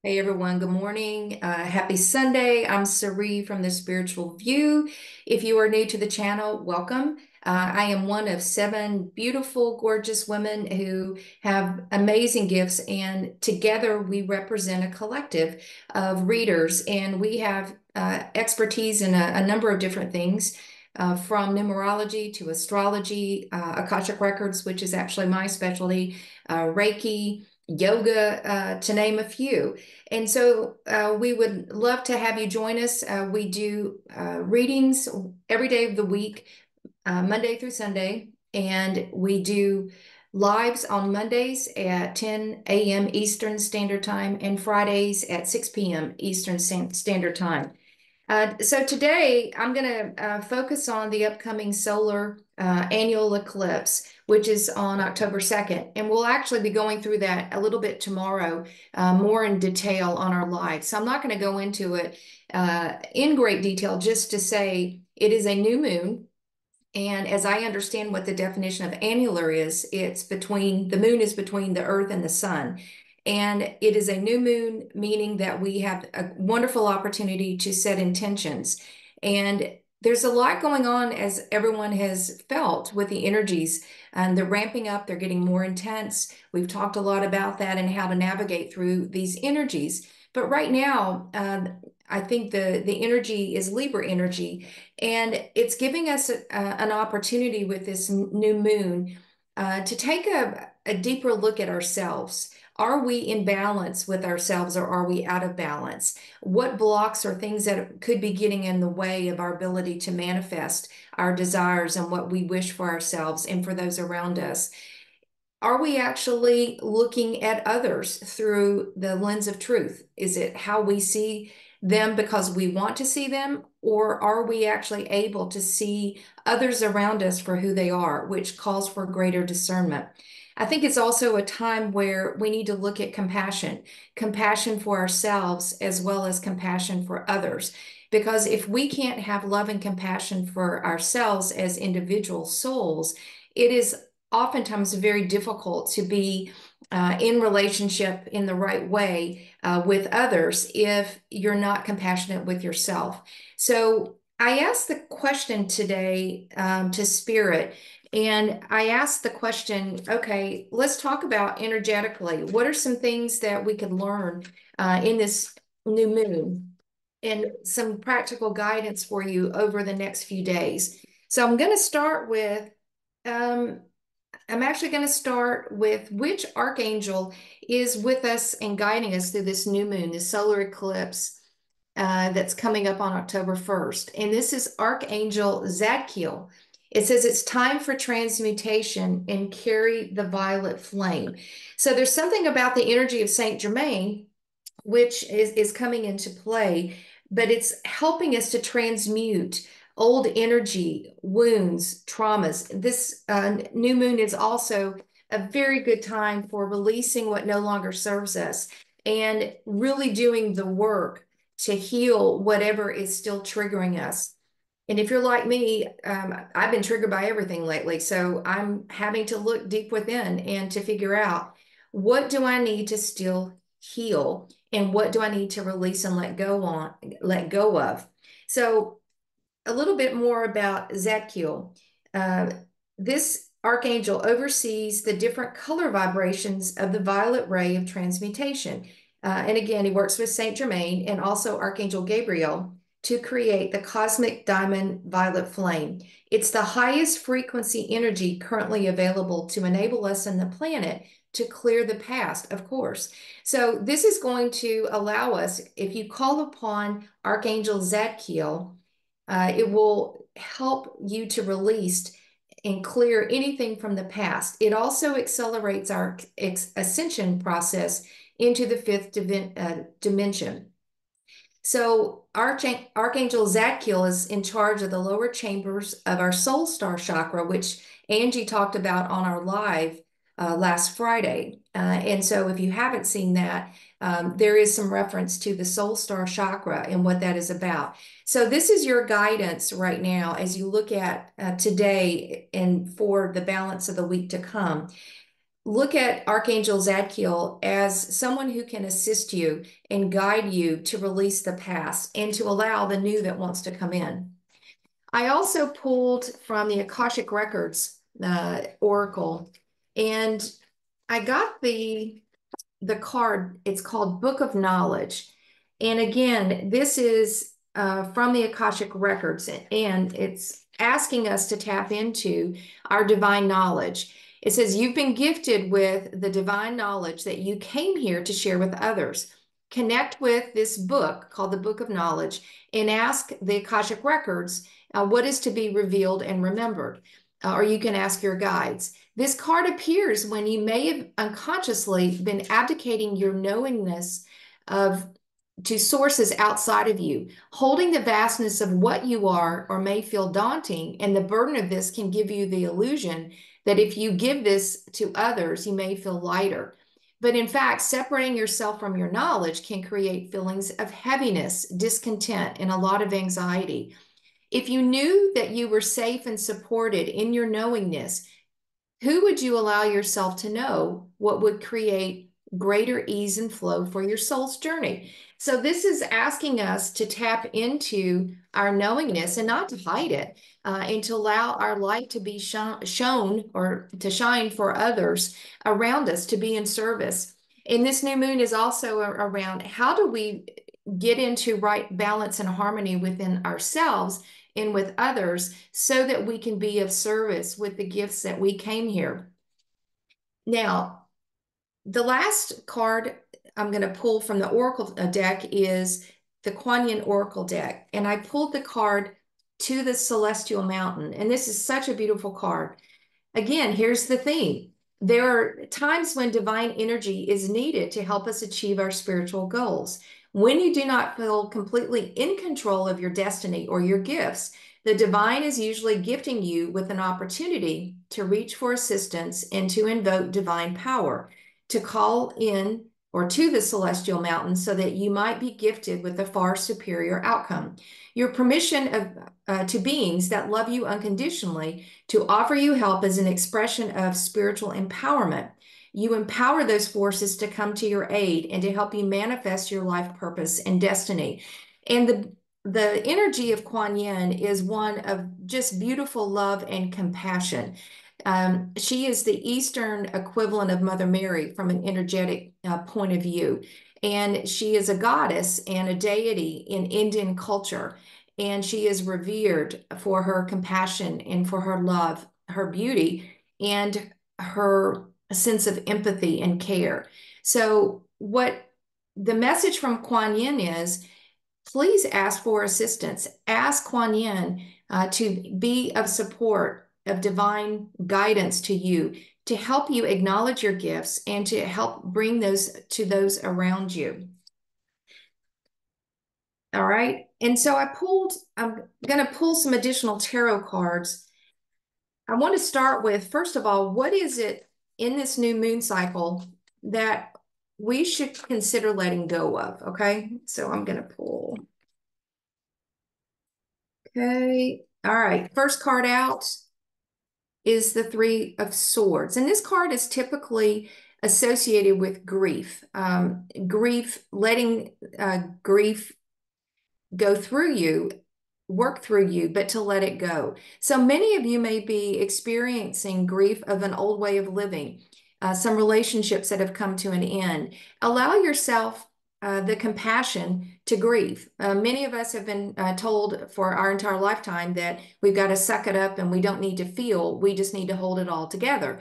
Hey everyone, good morning. Happy Sunday. I'm Sari from The Spiritual View. If you are new to the channel, welcome. I am one of seven beautiful, gorgeous women who have amazing gifts, and together we represent a collective of readers, and we have expertise in a number of different things. From numerology to astrology, Akashic Records, which is actually my specialty, Reiki, yoga, to name a few. And so we would love to have you join us. We do readings every day of the week, Monday through Sunday, and we do lives on Mondays at 10 a.m. Eastern Standard Time and Fridays at 6 p.m. Eastern Standard Time. So today I'm going to focus on the upcoming solar annual eclipse, which is on October 2nd. And we'll actually be going through that a little bit tomorrow, more in detail on our live. So I'm not going to go into it in great detail, just to say it is a new moon. And as I understand what the definition of annular is, the moon is between the earth and the sun. And it is a new moon, meaning that we have a wonderful opportunity to set intentions. And there's a lot going on, as everyone has felt, with the energies, and they're ramping up, they're getting more intense. We've talked a lot about that and how to navigate through these energies. But right now, I think the energy is Libra energy, and it's giving us an opportunity with this new moon to take a deeper look at ourselves. Are we in balance with ourselves, or are we out of balance? What blocks or things that could be getting in the way of our ability to manifest our desires and what we wish for ourselves and for those around us? Are we actually looking at others through the lens of truth? Is it how we see them because we want to see them, or are we actually able to see others around us for who they are, which calls for greater discernment? I think it's also a time where we need to look at compassion for ourselves as well as compassion for others. Because if we can't have love and compassion for ourselves as individual souls, it is oftentimes very difficult to be in relationship in the right way with others if you're not compassionate with yourself. So I asked the question today to Spirit, and I asked the question, okay, let's talk about energetically. What are some things that we could learn in this new moon, and some practical guidance for you over the next few days? So um, I'm actually going to start with which archangel is with us and guiding us through this new moon, this solar eclipse that's coming up on October 1st. And this is Archangel Zadkiel. It says it's time for transmutation and carry the violet flame. So there's something about the energy of Saint Germain, which is coming into play, but it's helping us to transmute old energy, wounds, traumas. This new moon is also a very good time for releasing what no longer serves us and really doing the work to heal whatever is still triggering us. And if you're like me, I've been triggered by everything lately. So I'm having to look deep within and to figure out, what do I need to still heal, and what do I need to release and let go of. So a little bit more about Zadkiel. Uh, this archangel oversees the different color vibrations of the violet ray of transmutation. And again, he works with Saint Germain and also Archangel Gabriel to create the cosmic diamond violet flame. It's the highest frequency energy currently available to enable us and the planet to clear the past, of course. So this is going to allow us, if you call upon Archangel Zadkiel, it will help you to release and clear anything from the past. It also accelerates our ascension process into the fifth dimension. So Archangel Zadkiel is in charge of the lower chambers of our soul star chakra, which Angie talked about on our live last Friday. And so if you haven't seen that, there is some reference to the soul star chakra and what that is about. So this is your guidance right now as you look at today and for the balance of the week to come. look at Archangel Zadkiel as someone who can assist you and guide you to release the past and to allow the new that wants to come in. I also pulled from the Akashic Records Oracle, and I got the card. It's called Book of Knowledge. And again, this is from the Akashic Records, and it's asking us to tap into our divine knowledge. It says, you've been gifted with the divine knowledge that you came here to share with others. Connect with this book called the Book of Knowledge and ask the Akashic Records what is to be revealed and remembered. Or you can ask your guides. This card appears when you may have unconsciously been abdicating your knowingness of to sources outside of you, holding the vastness of what you are, or may feel daunting, and the burden of this can give you the illusion that if you give this to others, you may feel lighter. But in fact, separating yourself from your knowledge can create feelings of heaviness, discontent, and a lot of anxiety. If you knew that you were safe and supported in your knowingness, who would you allow yourself to know what would create greater ease and flow for your soul's journey? So this is asking us to tap into our knowingness and not to hide it, and to allow our light to be shown or to shine for others around us, to be in service. And this new moon is also around how do we get into right balance and harmony within ourselves and with others so that we can be of service with the gifts that we came here. Now, the last card I'm going to pull from the Oracle deck is the Kuan Yin Oracle deck. And I pulled the card To the Celestial Mountain. And this is such a beautiful card. Again, here's the theme. There are times when divine energy is needed to help us achieve our spiritual goals. When you do not feel completely in control of your destiny or your gifts, the divine is usually gifting you with an opportunity to reach for assistance and to invoke divine power, to call in or to the celestial mountain so that you might be gifted with a far superior outcome. Your permission to beings that love you unconditionally to offer you help is an expression of spiritual empowerment. You empower those forces to come to your aid and to help you manifest your life purpose and destiny. And the energy of Kuan Yin is one of just beautiful love and compassion. She is the Eastern equivalent of Mother Mary from an energetic point of view. And she is a goddess and a deity in Indian culture. And she is revered for her compassion and for her love, her beauty, and her sense of empathy and care. So, what the message from Kuan Yin is, please ask for assistance. Ask Kuan Yin to be of support, of divine guidance to you, to help you acknowledge your gifts and to help bring those to those around you. All right. And so I'm going to pull some additional tarot cards. I want to start with, first of all, what is it in this new moon cycle that we should consider letting go of? Okay. So I'm going to pull. Okay. All right. First card out is the Three of Swords. And this card is typically associated with grief. Letting grief go through you, work through you, but to let it go. So many of you may be experiencing grief of an old way of living, some relationships that have come to an end. Allow yourself the compassion to grieve. Many of us have been told for our entire lifetime that we've got to suck it up and we don't need to feel, we just need to hold it all together.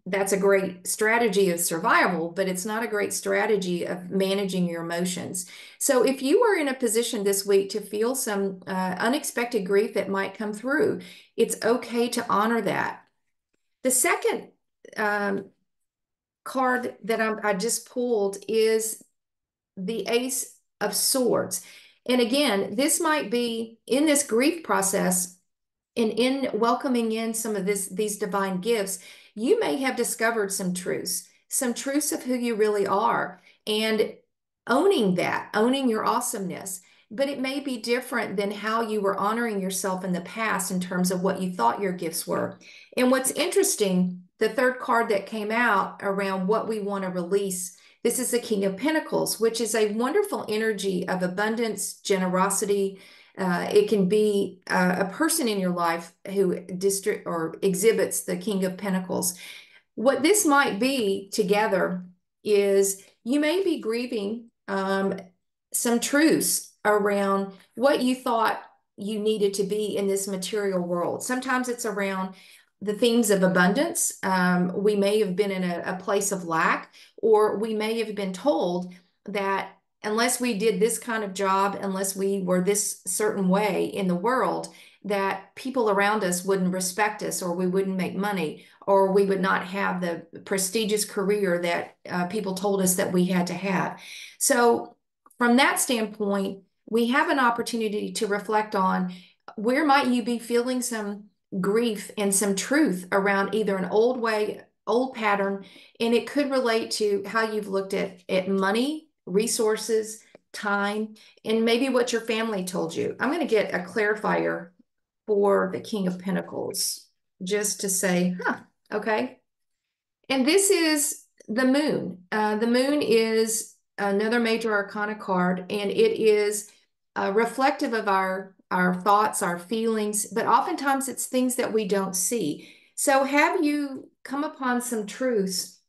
That's a great strategy of survival, but it's not a great strategy of managing your emotions. So if you are in a position this week to feel some unexpected grief that might come through, it's okay to honor that. The second card that I just pulled is the Ace of Swords. And again, this might be in this grief process and in welcoming in some of these divine gifts, you may have discovered some truths of who you really are, and owning that, owning your awesomeness. but it may be different than how you were honoring yourself in the past in terms of what you thought your gifts were. And what's interesting, the third card that came out around what we want to release, this is the King of Pentacles, which is a wonderful energy of abundance, generosity. It can be a person in your life who district or exhibits the King of Pentacles. What this might be together is you may be grieving some truths around what you thought you needed to be in this material world. Sometimes it's around the themes of abundance. We may have been in a place of lack, or we may have been told that unless we did this kind of job, unless we were this certain way in the world, that people around us wouldn't respect us, or we wouldn't make money, or we would not have the prestigious career that people told us that we had to have. So from that standpoint, we have an opportunity to reflect on where might you be feeling some grief and some truth around either an old way, old pattern, and it could relate to how you've looked at money, resources, time, and maybe what your family told you. I'm going to get a clarifier for the King of Pentacles just to say, okay. And this is the moon. The moon is another major arcana card, and it is reflective of our thoughts, our feelings, but oftentimes it's things that we don't see. So have you come upon some truths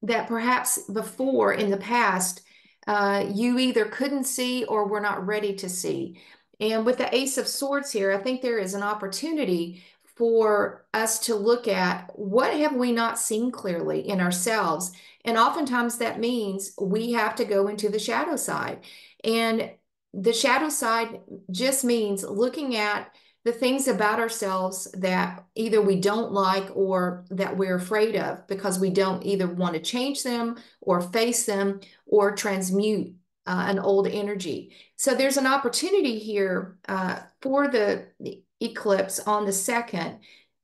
that perhaps before in the past you either couldn't see or were not ready to see? And with the Ace of Swords here, I think there is an opportunity for us to look at what have we not seen clearly in ourselves. And oftentimes that means we have to go into the shadow side. And the shadow side just means looking at the things about ourselves that either we don't like or that we're afraid of because we don't either want to change them or face them or transmute an old energy. So there's an opportunity here for the eclipse on the 2nd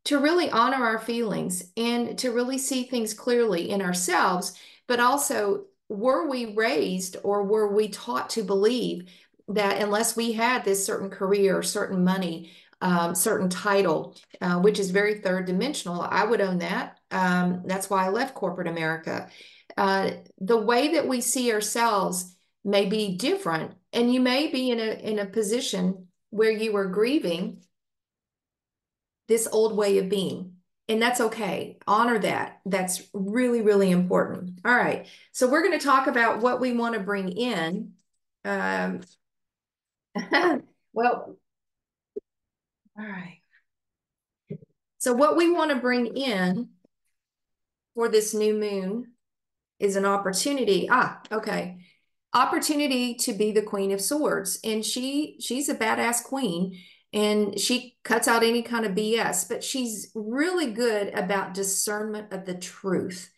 to really honor our feelings and to really see things clearly in ourselves, but also were we raised or were we taught to believe that unless we had this certain career, certain money, certain title, which is very third dimensional, I would own that. That's why I left corporate America. The way that we see ourselves may be different, and you may be in a position where you are grieving this old way of being, and that's okay. Honor that. That's really, really important. All right, so we're going to talk about what we want to bring in. Well, all right. So what we want to bring in for this new moon is an opportunity. Okay. Opportunity to be the Queen of Swords. And she's a badass queen, and she cuts out any kind of BS, but she's really good about discernment of the truth.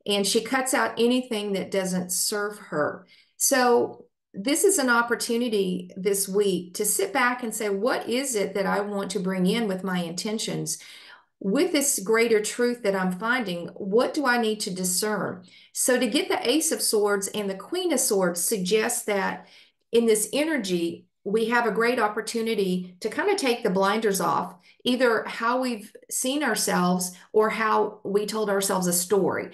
And she cuts out anything that doesn't serve her. So this is an opportunity this week to sit back and say, what is it that I want to bring in with my intentions? With this greater truth that I'm finding, what do I need to discern? So to get the Ace of Swords and the Queen of Swords suggests that in this energy, we have a great opportunity to kind of take the blinders off, either how we've seen ourselves or how we told ourselves a story.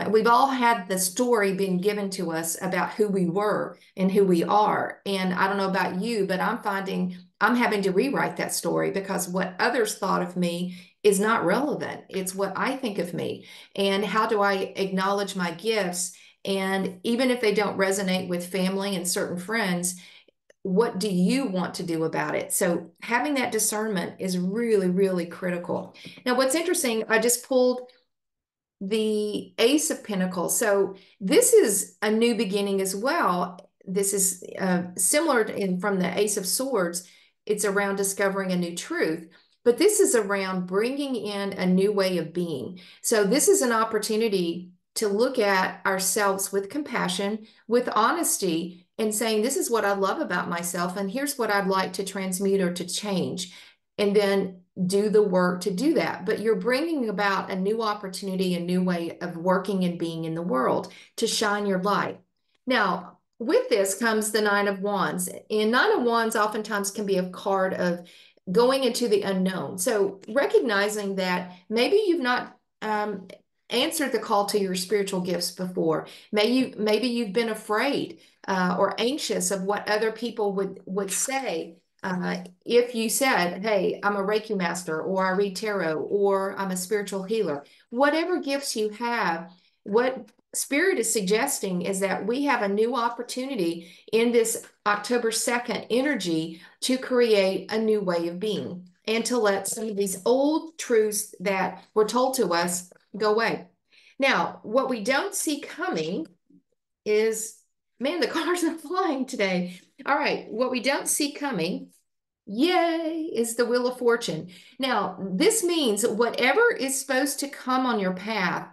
We've all had the story being given to us about who we were and who we are. And I don't know about you, but I'm finding I'm having to rewrite that story because what others thought of me is not relevant. It's what I think of me. And how do I acknowledge my gifts? And even if they don't resonate with family and certain friends, what do you want to do about it? So having that discernment is really, really critical. Now, what's interesting, I just pulled the Ace of Pentacles. So this is a new beginning as well. This is similar from the Ace of Swords. It's around discovering a new truth, but this is around bringing in a new way of being. So this is an opportunity to look at ourselves with compassion, with honesty, and saying, this is what I love about myself, and here's what I'd like to transmute or to change. And then do the work to do that. But you're bringing about a new opportunity, a new way of working and being in the world to shine your light. Now, with this comes the Nine of Wands. And Nine of Wands oftentimes can be a card of going into the unknown. So recognizing that maybe you've not answered the call to your spiritual gifts before. Maybe you've been afraid or anxious of what other people would say. If you said, hey, I'm a Reiki master, or I read tarot, or I'm a spiritual healer, whatever gifts you have, what Spirit is suggesting is that we have a new opportunity in this October 2nd energy to create a new way of being and to let some of these old truths that were told to us go away. Now, what we don't see coming is, man, the cards are flying today. All right, what we don't see coming, yay, is the Wheel of Fortune. Now, this means whatever is supposed to come on your path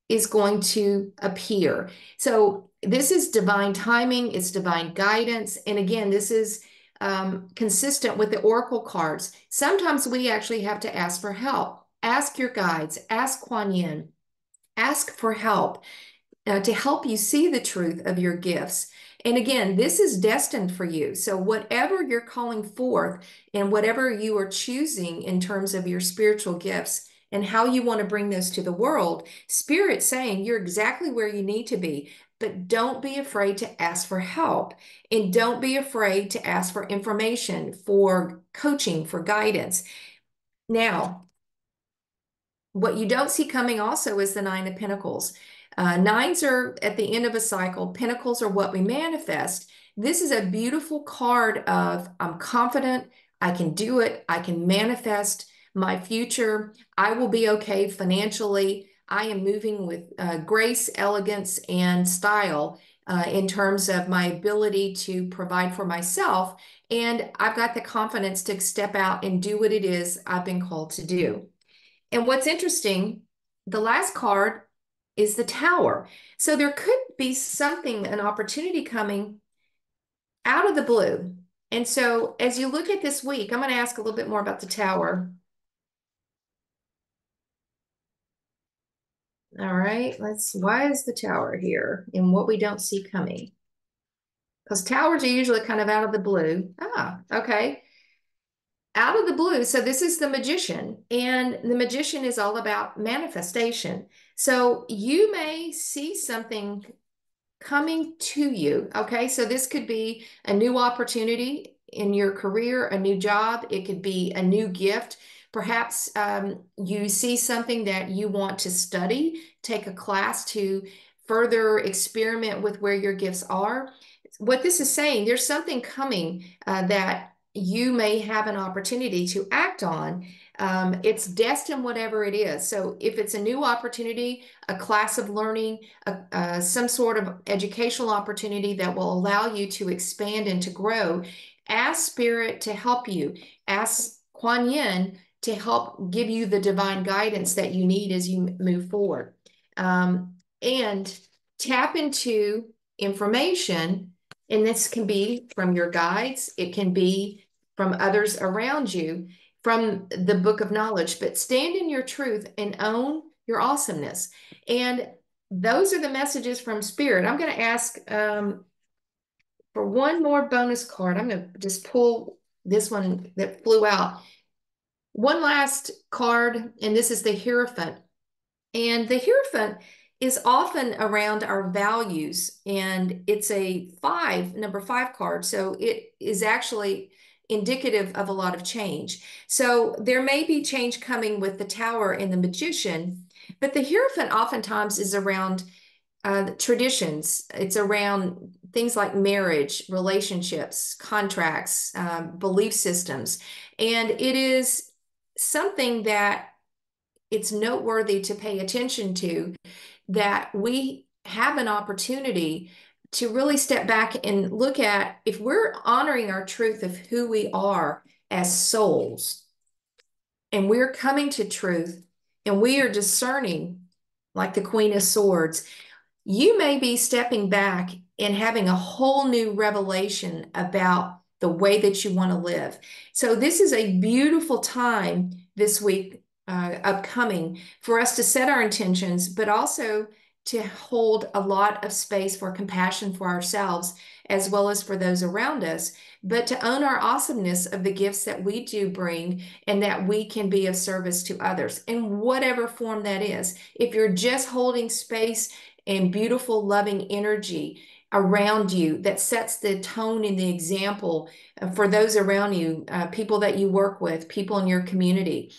is going to appear. So this is divine timing, it's divine guidance. And again, this is consistent with the oracle cards. Sometimes we actually have to ask for help. Ask your guides, ask Kuan Yin, ask for help to help you see the truth of your gifts. And again, this is destined for you. So whatever you're calling forth and whatever you are choosing in terms of your spiritual gifts, and how you want to bring this to the world, Spirit's saying you're exactly where you need to be, but don't be afraid to ask for help, and don't be afraid to ask for information, for coaching, for guidance. Now, what you don't see coming also is the Nine of Pentacles. Nines are at the end of a cycle. Pentacles are what we manifest. This is a beautiful card of I'm confident, I can do it, I can manifest my future. I will be okay financially. I am moving with grace, elegance, and style in terms of my ability to provide for myself. And I've got the confidence to step out and do what it is I've been called to do. And what's interesting, the last card is the Tower. So there could be something, an opportunity coming out of the blue. And so as you look at this week, I'm going to ask a little bit more about the Tower. All right, why is the Tower here and what we don't see coming? Because towers are usually kind of out of the blue. Ah, okay. Out of the blue. So this is the Magician, and the Magician is all about manifestation. So you may see something coming to you. Okay, so this could be a new opportunity in your career, a new job. It could be a new gift. Perhaps you see something that you want to study, take a class to further experiment with where your gifts are. What this is saying, there's something coming that you may have an opportunity to act on. It's destined, whatever it is. So if it's a new opportunity, a class of learning, some sort of educational opportunity that will allow you to expand and to grow, ask Spirit to help you. Ask Kuan Yin to help give you the divine guidance that you need as you move forward. And tap into information, and this can be from your guides, it can be from others around you, from the book of knowledge, but stand in your truth and own your awesomeness. And those are the messages from Spirit. I'm going to ask for one more bonus card. I'm going to just pull this one that flew out. One last card, and this is the Hierophant. And the Hierophant is often around our values, and it's a number five card. So it is actually indicative of a lot of change. So there may be change coming with the Tower and the Magician, but the Hierophant oftentimes is around traditions. It's around things like marriage, relationships, contracts, belief systems. And it is something that it's noteworthy to pay attention to, that we have an opportunity to really step back and look at, if we're honoring our truth of who we are as souls, and we're coming to truth, and we are discerning like the Queen of Swords, you may be stepping back and having a whole new revelation about the way that you want to live. So this is a beautiful time this week upcoming for us to set our intentions, but also to hold a lot of space for compassion for ourselves as well as for those around us, but to own our awesomeness of the gifts that we do bring and that we can be of service to others in whatever form that is. If you're just holding space and beautiful, loving energy around you that sets the tone and the example for those around you, people that you work with, people in your community.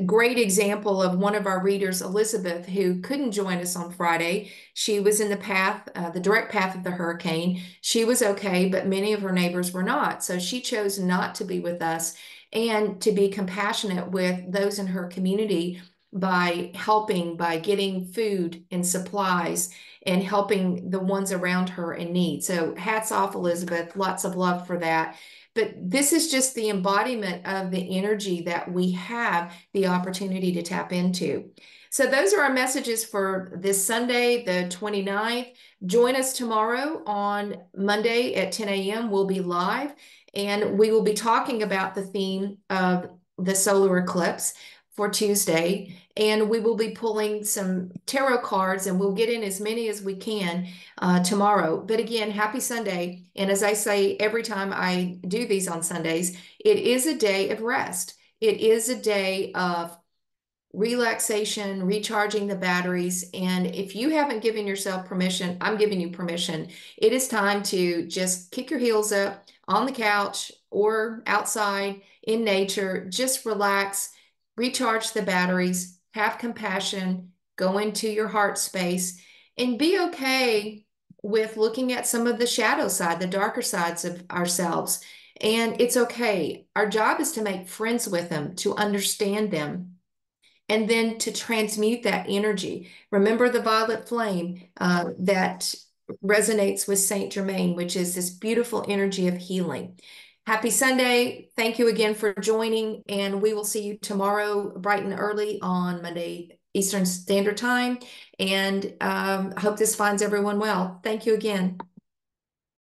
Great example of one of our readers, Elizabeth, who couldn't join us on Friday. She was in the path, the direct path of the hurricane. She was okay, but many of her neighbors were not. So she chose not to be with us and to be compassionate with those in her community by helping, by getting food and supplies and helping the ones around her in need. So hats off, Elizabeth. Lots of love for that. But this is just the embodiment of the energy that we have the opportunity to tap into. So those are our messages for this Sunday, the 29th. Join us tomorrow on Monday at 10 a.m. We'll be live and we will be talking about the theme of the solar eclipse for Tuesday. And we will be pulling some tarot cards and we'll get in as many as we can tomorrow. But again, happy Sunday. And as I say every time I do these on Sundays, it is a day of rest. It is a day of relaxation, recharging the batteries. And if you haven't given yourself permission, I'm giving you permission. It is time to just kick your heels up on the couch or outside in nature. Just relax, recharge the batteries, have compassion, go into your heart space, and be okay with looking at some of the shadow side, the darker sides of ourselves. And it's okay. Our job is to make friends with them, to understand them, and then to transmute that energy. Remember the violet flame that resonates with Saint Germain, which is this beautiful energy of healing. Happy Sunday. Thank you again for joining, and we will see you tomorrow bright and early on Monday Eastern Standard Time. And I hope this finds everyone well. Thank you again.